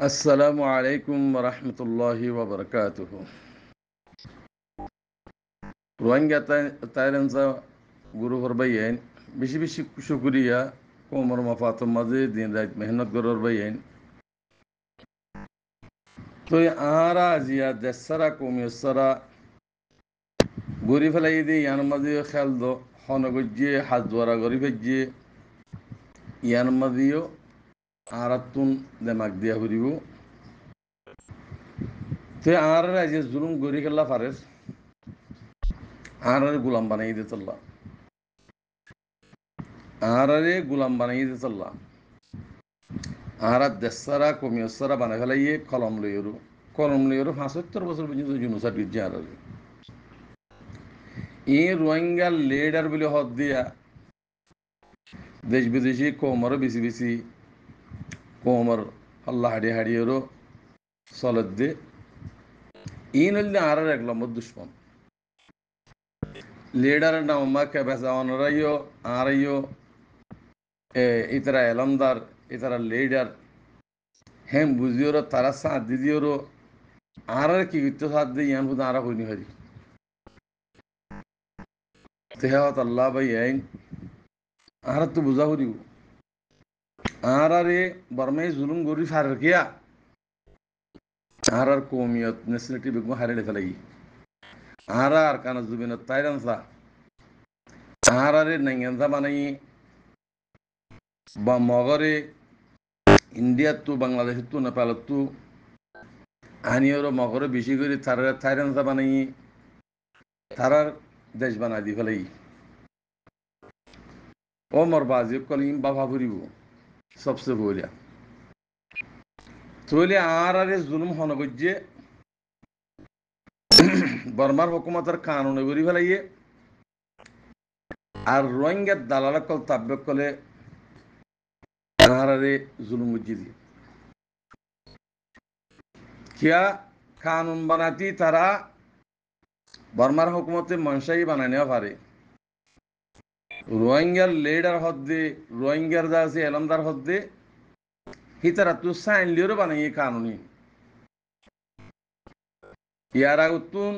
আসসালামু আলাইকুম রহমতুল্লাহি ওবরকাতুহ। রোহিঙ্গা তাইরেন্সা গুরু হরবাইন বেশি বেশি শুক্রিয়া কোমর মফাতম মাঝে দিন রাত মেহনত গরর বাইন তো আহারা জিয়া দেশারা কমিয়সারা গরি ফেলাই দিয়ে ইয়ান মাঝে খেল দো হনগজ্যে হাত জোয়ারা গরি ফেজিয়ে ইয়ান মাঝেও আহারাতুন দেমাক দিয়া ফুরিব তো আহারা যে জুলুম গরি খেলা ফারের আহারের গুলাম বানাই দিত আহারে গুলাম বানাই দিত আহারা দেশারা কমিয়সারা বানাই ফেলাইয়ে কলম লইয়রু ৭৫ বছর পর্যন্ত জুনুসার গির্জে আহারে এই রোহিঙ্গা লিডার বলে হদ দিয়া দেশ বিদেশি কোমর বেশি বেশি কোমর আল্লাহ হাড়িয়ে হাড়িয়েরও চলত দে ইন হলে আর এক নম্বর দুশ্মন লিডারের নাম মাকে বেসা অনরাইও আরাইও ইতারা এলমদার ইতারা লিডার হেম বুঝিওরও তারা সাথ দিদিওরও আর কি করতে সাথ দিয়ে ইয়ান বুধ আরা হইনি হারি তেহাত আল্লাহ ভাই আইন আর তো বুঝা হরিব আর বর্মাই জুলুম গরি ফার কিয়া আর কৌমিয়ত নেসিলিটি বেগম হারিয়ে ফেলাই আর কানা জুবিনত তাইরানসা আর নাইঙ্গা বানাই বা মগরে ইন্ডিয়াত তো বাংলাদেশত তো নেপালত তো আনিওর মগরে বেশি করে থাইরানসা বানাই তারার দেশ বানাই দি ফেলাই ও মর বাজি কলিম বাবা ফুরিব সবসে বলিয়া তৈলে আর জুলুম হনগজ্যে বর্মার হুকুমতের কানুনে গড়ি ফেলাইয়ে আর রোহিঙ্গার দালালা কল তাব্যক কলে আর জুলুম গুজি দিয়ে কিয়া কানুন বানাতি তারা বর্মার হুকুমতে মনসাই বানাই নেওয়া পারে রোহিঙ্গার লিডার হদ্দে রোহিঙ্গার যা আছে এলমদার হদ্দে হিতারা তু সাইন লিওরও বানাইয়ে কানুনি ইয়ার আগুতুন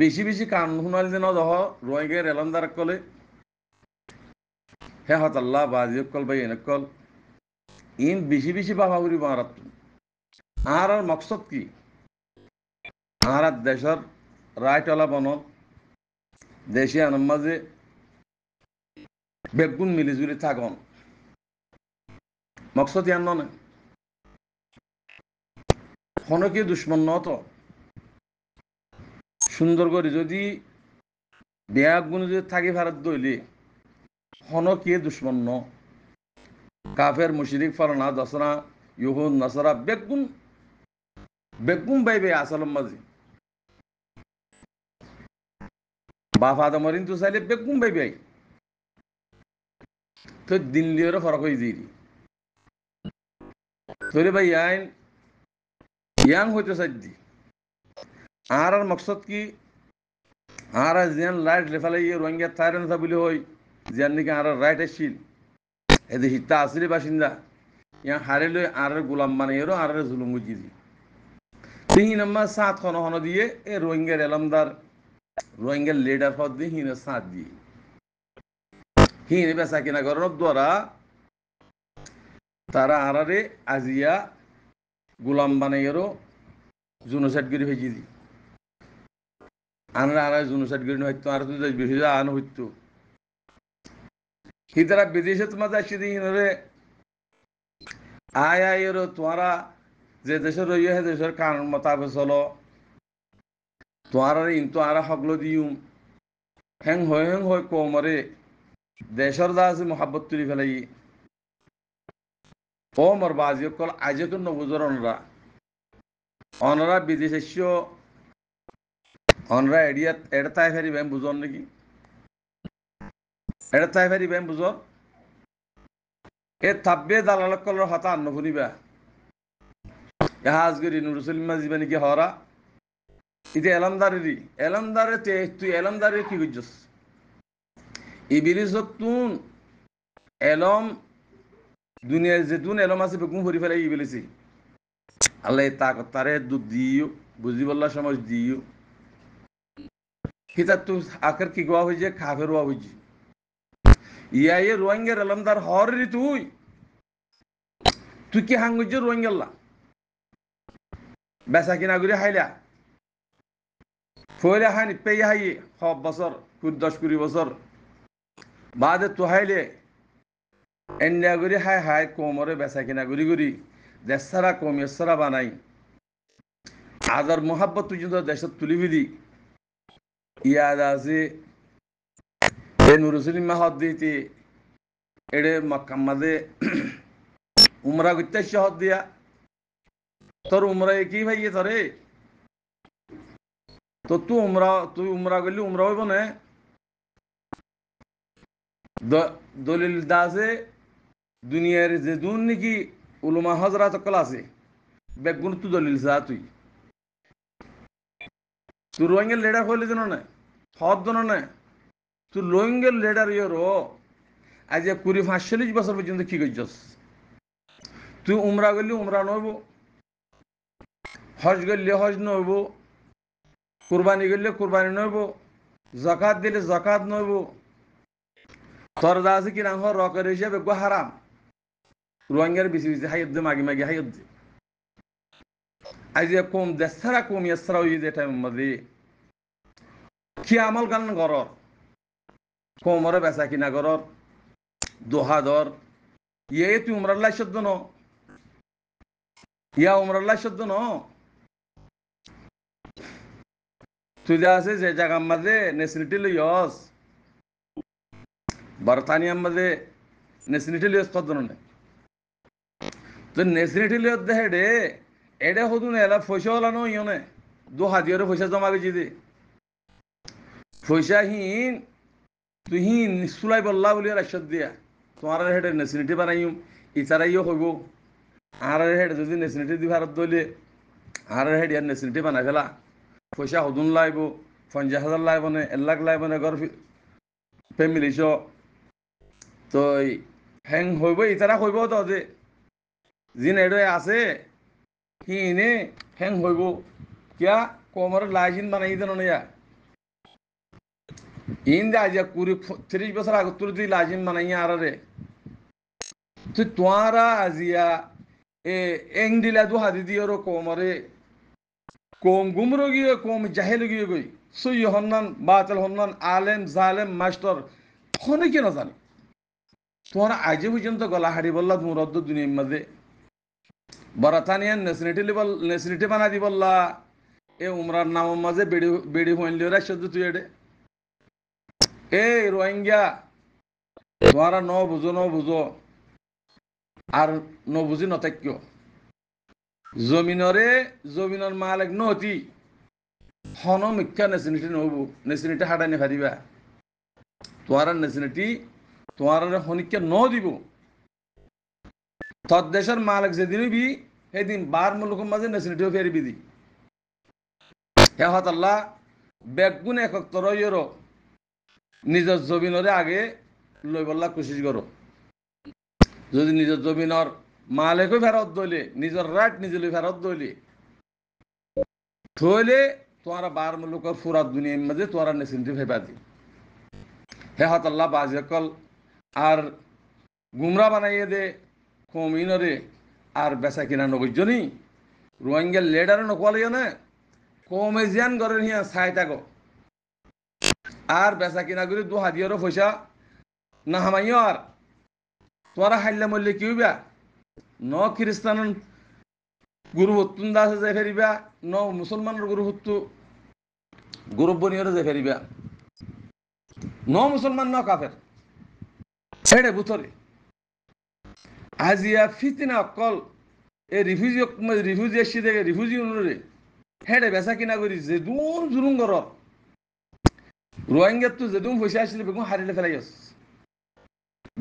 বেশি বেশি কানুন শুনালি যেন দহ রোহিঙ্গার এলমদার কলে হে হতাল্লাহ বাজি কল বাই এনে কল ইন বেশি বেশি বাবা উড়ি মারাত আর মকসদ কি আর দেশের রায়টলা বনত দেশে আনম মাঝে বেগুন মিলিজুলি থাকন মকসদ ইয়ান নয় হনকে দুশ্মন নত সুন্দর করে যদি বেয়াগ গুণ যদি থাকি ভারত দইলে হনকে দুশ্মন ন কাফের মুশরিক ফলনা দসরা ইহুদ নসরা বেগুন বেগুন বাইবে আসলম মাঝে বাপ আদমরিন তো চাইলে বেগুন বাইবে তো দিল্লিরও ফরক হয়ে যাই তোরে ভাই আইন ইয়াং হইতে চাই আর মকসদ কি আর যেন রাইট লেফালে রোহিঙ্গা থাইরেন বলে হই যেন নাকি আর রাইট আসছিল এদের হিতা আসলে বাসিন্দা ইয়াং হারে লই আর গোলাম বানাইয়েরও আর জুলুম গুজি দি তিন নম্বর সাত খন হন দিয়ে এ রোহিঙ্গার এলমদার রোহিঙ্গার লিডার পদ দিয়ে হিনে সাথ দিয়ে হিনে বেচা কিনা করানোর দ্বারা তারা আরারে আজিয়া গোলাম বানাইয়েরও জুনোসাইড করে ভেজি দি আনরা আর জুনোসাইড করে হইতো আর তো বেশি আন হইতো হিতারা বিদেশে তোমার যাচ্ছি দি হিনরে আয় আয়েরও তোমারা যে দেশের রইয়া হে দেশের কানুন মোতাবেক চলো তোমার ইন্তু আর হকলো দিউম হেং হয় কোমরে দেশের দা আছে মহাব্বত তুলি ফেলাই ও মর বাজি কল আজে তো নবুজর অনরা বিদেশ অনরা এডিয়াত এটা তাই ফেরি ব্যাম বুঝন নাকি এটা তাই ফেরি ব্যাম বুঝন এ থাব্বে দালাল কলর হতা আন্ন ফুনিবা আজগরি নুরুসলিমা যাবে নাকি হরা ইতে এলমদারে তুই এলমদারে কি করছস ইবিলিস তুন এলম দুনিয়ার যে তুন এলম আছে বেগুন ভরি ফেলাই ইবিলিসি আল্লাহ তারে দুধ দিও বুঝি বললা সমাজ দিও হিতা তু আখের কি গোয়া হয়েছে খাফের ওয়া হয়েছে ইয়ে রোহিঙ্গার আলমদার হরি তুই তুই কি হাঙ্গুজ রোহিঙ্গাল্লা বেচা কিনা করে হাইলা ফয়লে হানি পেয়ে হাই সব বছর 10-20 বছর বাদে তো হাইলে এন্ডিয়া করে হাই হাই কোমরে বেচা কিনা করি দেশারা কমিয়েসারা বানাই আদার মোহাব্বত তুই যদি দেশত তুলিবি দি ইয়াদ আছে এ নুরুসলিম হদ দিতে এড়ে মক্কামাদে উমরা করতে হদ দিয়া তোর উমরা কি ভাইয়ে তোরে তো তুই উমরা করলি উমরা হইব না দলিল দাসে দুনিয়ার যে দুন নাকি উলমা হজরাত কল আছে বেগুন তু দলিল যা তুই রোহিঙ্গার লিডার হইলে যেন না হদ জন না তুই রোহিঙ্গার লিডার ইয়ের আজ 20-45 বছর পর্যন্ত কি করছস তুই উমরা করলি উমরা নইব হজ করলে হজ নইব কুরবানি করলে কুরবানি নইব জাকাত দিলে জাকাত নইব তোর যা আছে কিনা রকের হিসাবে গো হারাম রোহিঙ্গার বেশি বেশি হাইয়দ মাগি মাগি হাইয়দ আজ কম দেশারা কম ইয়াসারা হয়ে যে টাইম মধ্যে কি আমল গান ঘরর কোমরে বেচা কিনা ঘরর দোহা ধর ইয়ে তুই উমরাল্লাহ শব্দ ন ইয়া উমরাল্লাহ শব্দ ন তুই যা আছে যে জায়গার মাঝে নেসিলিটি লইয়স বরতানিয়ার মাঝে নেসিলিটি লইয়স কত না তো নেসিলিটি লইয়স দেখে রে এডে হদুন এলা পয়সা ওলা নো ইয়নে 2 হাজার পয়সা জমা গেছি দে পয়সা হিন তুই হিন সুলাই বললা বলি রাশদ দিয়া তোমার হেডে নেসিলিটি বানাইম ইচারাইও হইব আর হেড যদি নেসিলিটি দি ভারত দইলে আর হেড ইয়ার নেসিলিটি বানাই ফেলা পয়সা হদুন লাইব 50,000 লাইব নে 1 লাখ লাইব নে ঘর ফ্যামিলিস তো হ্যাং হইব ইতারা হইব তো যে জিন এডে আছে হিনে হ্যাং হইব কিয়া কোমর লাইজিন বানাই দেন না ইন দে আজ 30 বছর আগে তুই তুই লাজিন বানাই আর রে তুই তোয়ারা আজিয়া এং দিলা 2 হাজার দিও কোমরে কম গুমরো গিয়ে কম জাহেল গিয়ে গই সই হন্নান বাতিল হন্নান আলেম জালেম মাস্টার হনে কি না জানি তোমার আজে পর্যন্ত গলা হাড়ি বললা তোমার রদ্দ দুনিয়ার মাঝে বরাতানিয়ান নেসিলিটি বানা দি বললা এ উমরার নামের মাঝে বেড়ি হইলে রাখছ তুই এডে এ রোহিঙ্গা তোমারা ন বুঝো আর ন বুঝি নতাক্য জমিনের মালিক নতি হন মিথ্যা নেসিনিটি নহব নেসিনিটি হাঁটানি ফারিবা তোমার নেসিনিটি তোমার হনিকা ন দিব তোর দেশের মালিক যেদিন বি সেদিন বার মুলুকের মাঝে নেসিনিটিও ফেরবি দি হে হতাল্লাহ বেগুন একক তরইয়ের নিজের জমিনরে আগে লই বললা কোশিশ করো যদি নিজের জমিনের মালিকও ফেরত দইলে নিজের রাইট নিজে ফেরত দইলে থইলে তোমার বার মুলুকের ফুরাত দুনিয়ার মাঝে তোমার নেসিনিটি ফেবা দি হে হতাল্লাহ বাজেকল আর গুমরা বানাইয়ে দে কমিনরে আর বেচা কিনা নগজনি রোহিঙ্গার লেডার নকোয়ালিও না কমে জিয়ান গরের হিয়া ছাই থাকো আর বেচা কিনা করে 2 হাজার পয়সা না হামাইও আর তোমার হাইলে মরলে কি হইবা ন খ্রিস্টান গুরু হত্তুন দাসে যে ফেরিবা ন মুসলমানের গুরু হত্তু গুরু বনিয়রে যে ফেরিবা ন মুসলমান ন কাফের ছেড়ে বুথরে আজিয়া ফিতিনা অকল এই রিফিউজি আসছি দেখে রিফিউজি অনুরে হেডে বেচা কিনা করি যে দুন জুলুম কর রোহিঙ্গার তো যেদুম পয়সা আসলে বেগুন হারিলে ফেলাই আস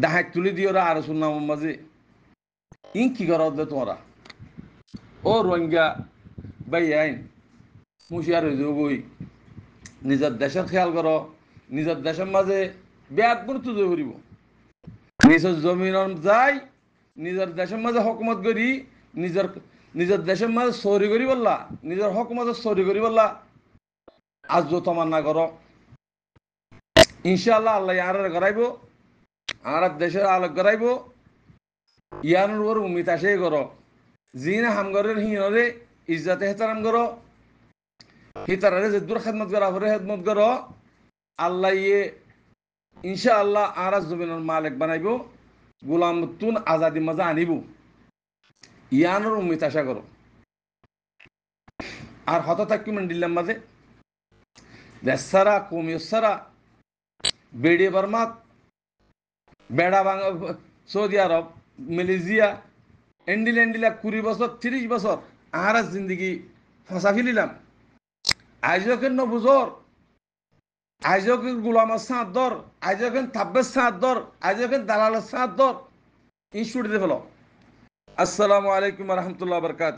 ডাহাই তুলি দিও আর শুনলাম মাঝে ইন কি কর দে তোমরা ও রোহিঙ্গা বাই আইন হুঁশিয়ার হয়ে যাব বই নিজের দেশের খেয়াল করো নিজের দেশের মাঝে ব্যাগ গুরুত্ব দিয়ে করিব নিজের জমিন যাই নিজের দেশের মাঝে হকুমত করি নিজের নিজের দেশের মাঝে চৌরি করি বললা, নিজের হক মাঝে চৌরি করি বললা, আজ যো তমান্না করো ইনশাআল্লাহ আল্লাহ ইয়ার গড়াইব, আর দেশের আলোক গড়াইব, ইয়ানোর ওর উমিত আসে করো, জিনা হামগরের হিনরে ইজ্জাতে হেতারাম করো, হিতারারে যে দূর খেদমত করা হরে খেদমত করো, আল্লাহ ইয়ে ইনশাআল্লাহ আর জমিনের মালিক বানাইব, গোলাম তুন আজাদি মজা আনিব, ইয়ানোর উমিত আশা করো। আর হত থাকি মন্ডিল্লাম মাঝে দেশারা কমিয়সারা বেড়ে বর্মাত বেড়া বাংলা সৌদি আরব মালয়েশিয়া এন্ডিলা এন্ডিলা 20 বছর 30 বছর আর জিন্দগি ফসা ফেলিলাম, আইজকের নবুজর, আইজকের গোলামের সাঁত দর, আইজকের থাব্বের সাঁত দর, আইজকের দালালের সাঁত দর, ইনস্টিটিউটে ফেলো। আসসালামু আলাইকুম রহমতুল্লাহ বরকাত।